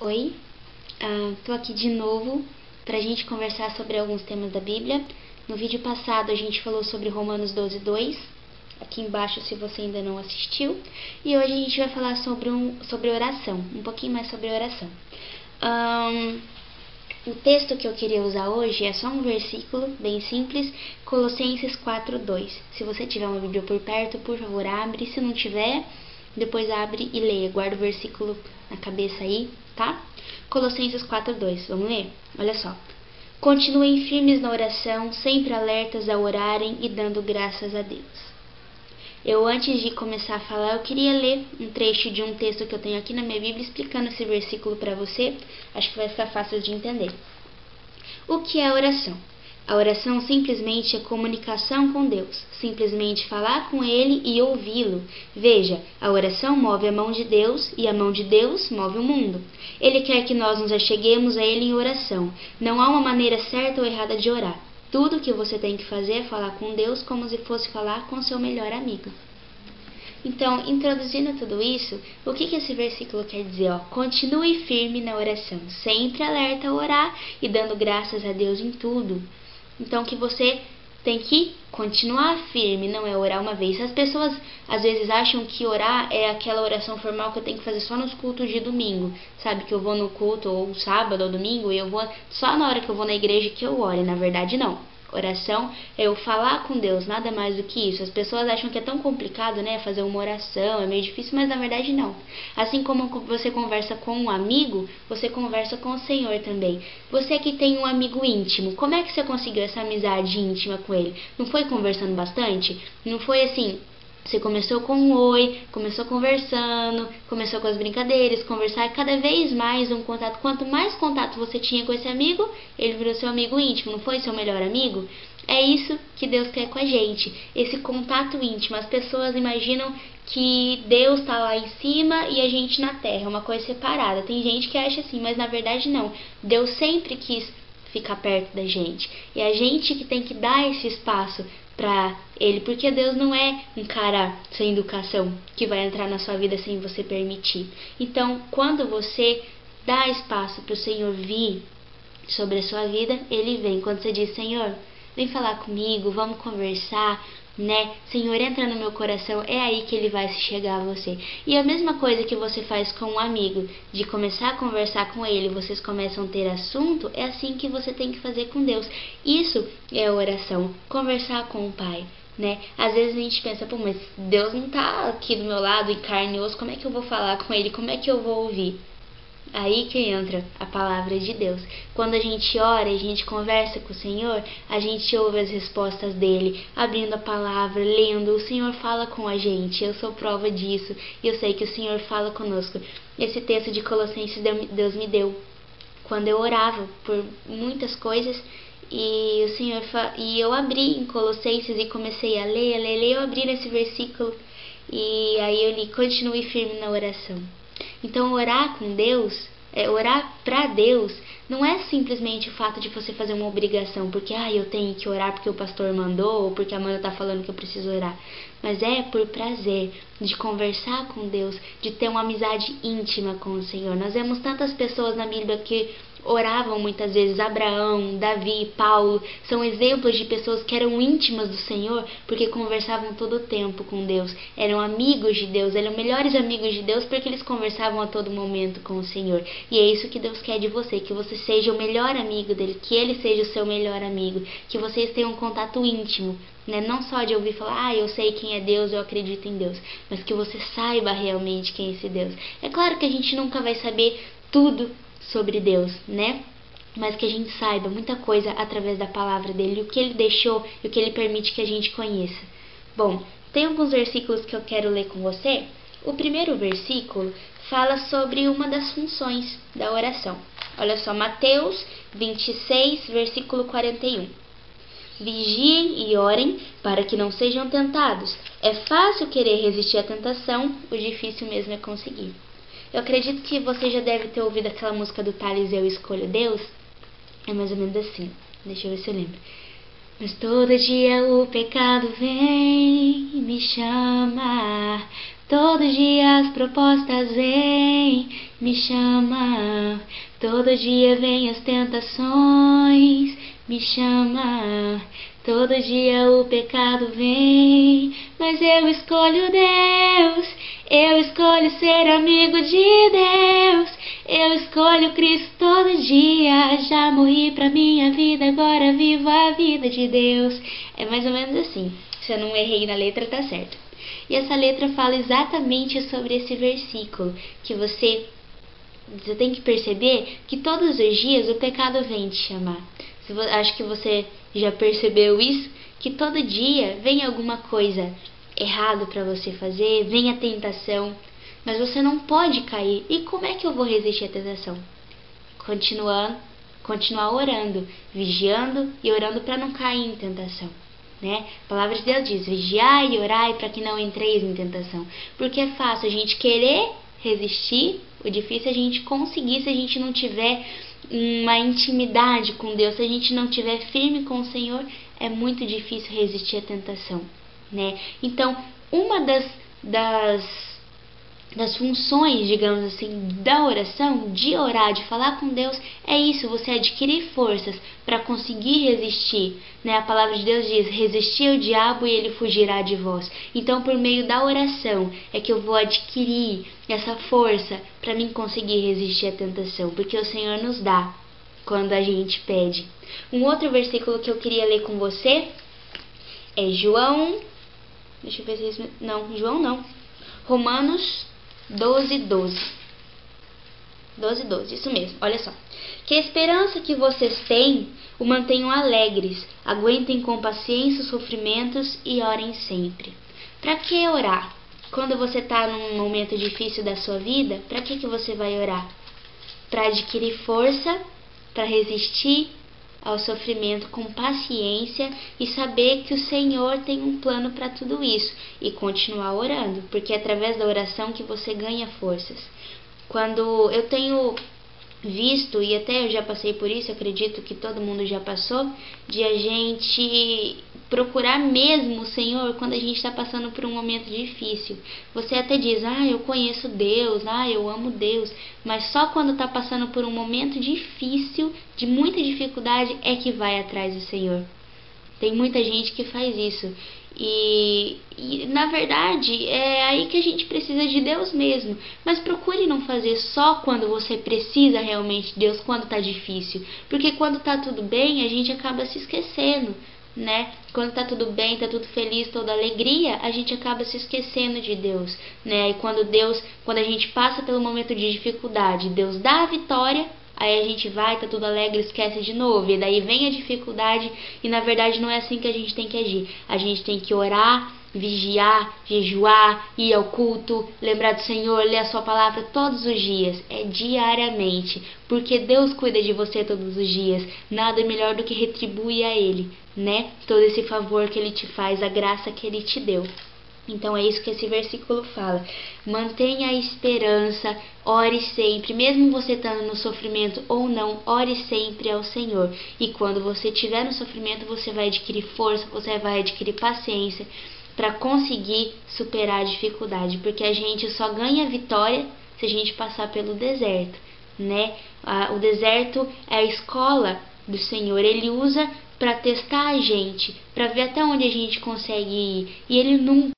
Oi, tô aqui de novo pra gente conversar sobre alguns temas da Bíblia. No vídeo passado a gente falou sobre Romanos 12:2, aqui embaixo se você ainda não assistiu. E hoje a gente vai falar sobre oração, um pouquinho mais sobre oração. O texto que eu queria usar hoje é só um versículo bem simples, Colossenses 4:2. Se você tiver uma Bíblia por perto, por favor abre, se não tiver, depois abre e leia, guarda o versículo na cabeça aí, tá? Colossenses 4:2, vamos ler? Olha só. Continuem firmes na oração, sempre alertas a orarem e dando graças a Deus. Antes de começar a falar, eu queria ler um trecho de um texto que eu tenho aqui na minha Bíblia, explicando esse versículo para você. Acho que vai ficar fácil de entender. O que é oração? A oração simplesmente é comunicação com Deus, simplesmente falar com Ele e ouvi-lo. Veja, a oração move a mão de Deus e a mão de Deus move o mundo. Ele quer que nós nos acheguemos a Ele em oração. Não há uma maneira certa ou errada de orar. Tudo o que você tem que fazer é falar com Deus como se fosse falar com seu melhor amigo. Então, introduzindo tudo isso, o que esse versículo quer dizer? Continue firme na oração, sempre alerta a orar e dando graças a Deus em tudo. Então, que você tem que continuar firme, não é orar uma vez. As pessoas às vezes acham que orar é aquela oração formal que eu tenho que fazer só nos cultos de domingo. Sabe, que eu vou no culto ou sábado ou domingo e eu vou só na hora que eu vou na igreja que eu ore. Na verdade, não. Oração é eu falar com Deus, nada mais do que isso. As pessoas acham que é tão complicado, né, fazer uma oração, é meio difícil, mas na verdade não. Assim como você conversa com um amigo, você conversa com o Senhor também. Você que tem um amigo íntimo, como é que você conseguiu essa amizade íntima com ele? Não foi conversando bastante? Não foi assim... Você começou com um oi, começou conversando, começou com as brincadeiras, conversar cada vez mais um contato. Quanto mais contato você tinha com esse amigo, ele virou seu amigo íntimo, não foi seu melhor amigo? É isso que Deus quer com a gente, esse contato íntimo. As pessoas imaginam que Deus está lá em cima e a gente na terra, é uma coisa separada. Tem gente que acha assim, mas na verdade não. Deus sempre quis ficar perto da gente. E a gente que tem que dar esse espaço para Ele, porque Deus não é um cara sem educação que vai entrar na sua vida sem você permitir. Então, quando você dá espaço para o Senhor vir sobre a sua vida, Ele vem. Quando você diz, Senhor, vem falar comigo, vamos conversar, né? Senhor, entra no meu coração, é aí que Ele vai se chegar a você. E a mesma coisa que você faz com um amigo, de começar a conversar com ele, vocês começam a ter assunto, é assim que você tem que fazer com Deus. Isso é oração, conversar com o Pai, né? Às vezes a gente pensa, pô, mas Deus não tá aqui do meu lado em carne e osso, como é que eu vou falar com Ele, como é que eu vou ouvir? Aí que entra a palavra de Deus. Quando a gente ora e a gente conversa com o Senhor, a gente ouve as respostas dele, abrindo a palavra, lendo. O Senhor fala com a gente, eu sou prova disso, e eu sei que o Senhor fala conosco. Esse texto de Colossenses Deus me deu quando eu orava por muitas coisas, e o Senhor e eu abri em Colossenses e comecei a ler, eu abri nesse versículo, e aí eu li, continue firme na oração. Então, orar com Deus, orar para Deus, não é simplesmente o fato de você fazer uma obrigação, porque eu tenho que orar porque o pastor mandou, ou porque a mãe está falando que eu preciso orar. Mas é por prazer de conversar com Deus, de ter uma amizade íntima com o Senhor. Nós vemos tantas pessoas na Bíblia que oravam muitas vezes. Abraão, Davi, Paulo, são exemplos de pessoas que eram íntimas do Senhor porque conversavam todo o tempo com Deus, eram amigos de Deus, eram melhores amigos de Deus porque eles conversavam a todo momento com o Senhor. E é isso que Deus quer de você, que você seja o melhor amigo dele, que ele seja o seu melhor amigo, que vocês tenham um contato íntimo, né? Não só de ouvir falar, eu sei quem é Deus, eu acredito em Deus, mas que você saiba realmente quem é esse Deus. É claro que a gente nunca vai saber tudo sobre Deus, né? Mas que a gente saiba muita coisa através da palavra dele, o que ele deixou e o que ele permite que a gente conheça. Bom, tem alguns versículos que eu quero ler com você. O primeiro versículo fala sobre uma das funções da oração. Olha só, Mateus 26, versículo 41. Vigiem e orem para que não sejam tentados. É fácil querer resistir à tentação, o difícil mesmo é conseguir. Eu acredito que você já deve ter ouvido aquela música do Thales, Eu Escolho Deus. É mais ou menos assim. Deixa eu ver se eu lembro. Mas todo dia o pecado vem e me chama Todo dia as propostas vêm, me chama. Todo dia vem as tentações, me chama. Todo dia o pecado vem, mas eu escolho Deus. Eu escolho ser amigo de Deus. Eu escolho Cristo todo dia. Já morri pra minha vida, agora vivo a vida de Deus. É mais ou menos assim. Se eu não errei na letra, tá certo. E essa letra fala exatamente sobre esse versículo, que você tem que perceber que todos os dias o pecado vem te chamar. Acho que você já percebeu isso, que todo dia vem alguma coisa errada para você fazer, vem a tentação, mas você não pode cair. E como é que eu vou resistir à tentação? Continuar orando, vigiando e orando para não cair em tentação. Né? A palavra de Deus diz: vigiai e orai para que não entreis em tentação. Porque é fácil a gente querer resistir, o difícil é a gente conseguir se a gente não tiver uma intimidade com Deus, se a gente não tiver firme com o Senhor, é muito difícil resistir à tentação, né? Então, uma das funções, digamos assim, da oração, de orar, de falar com Deus, é isso, você adquirir forças para conseguir resistir, né? A palavra de Deus diz: resistir ao diabo e ele fugirá de vós. Então, por meio da oração é que eu vou adquirir essa força para mim conseguir resistir à tentação, porque o Senhor nos dá quando a gente pede. Um outro versículo que eu queria ler com você é João, deixa eu ver se é não, João não, Romanos 12:12, isso mesmo, olha só. Que a esperança que vocês têm o mantenham alegres, aguentem com paciência os sofrimentos e orem sempre. Para que orar? Quando você está num momento difícil da sua vida, para que você vai orar? Para adquirir força, para resistir ao sofrimento com paciência e saber que o Senhor tem um plano para tudo isso e continuar orando, porque é através da oração que você ganha forças. Quando eu tenho visto, e até eu já passei por isso, acredito que todo mundo já passou, de a gente procurar mesmo o Senhor quando a gente está passando por um momento difícil. Você até diz: eu conheço Deus, eu amo Deus, mas só quando está passando por um momento difícil, de muita dificuldade, é que vai atrás do Senhor. Tem muita gente que faz isso. E na verdade é aí que a gente precisa de Deus mesmo. Mas procure não fazer só quando você precisa realmente de Deus, quando tá difícil. Porque quando tá tudo bem, a gente acaba se esquecendo, né? Quando tá tudo bem, tá tudo feliz, toda alegria, a gente acaba se esquecendo de Deus, né? E quando a gente passa pelo momento de dificuldade, Deus dá a vitória, aí a gente vai, tá tudo alegre, esquece de novo. E daí vem a dificuldade e na verdade não é assim que a gente tem que agir. A gente tem que orar, vigiar, jejuar, ir ao culto, lembrar do Senhor, ler a sua palavra todos os dias. É diariamente, porque Deus cuida de você todos os dias. Nada é melhor do que retribuir a Ele, né? Todo esse favor que Ele te faz, a graça que Ele te deu. Então é isso que esse versículo fala. Mantenha a esperança, ore sempre, mesmo você estando no sofrimento ou não, ore sempre ao Senhor. E quando você estiver no sofrimento, você vai adquirir força, você vai adquirir paciência para conseguir superar a dificuldade, porque a gente só ganha vitória se a gente passar pelo deserto, né? O deserto é a escola do Senhor, Ele usa para testar a gente, para ver até onde a gente consegue ir, e Ele nunca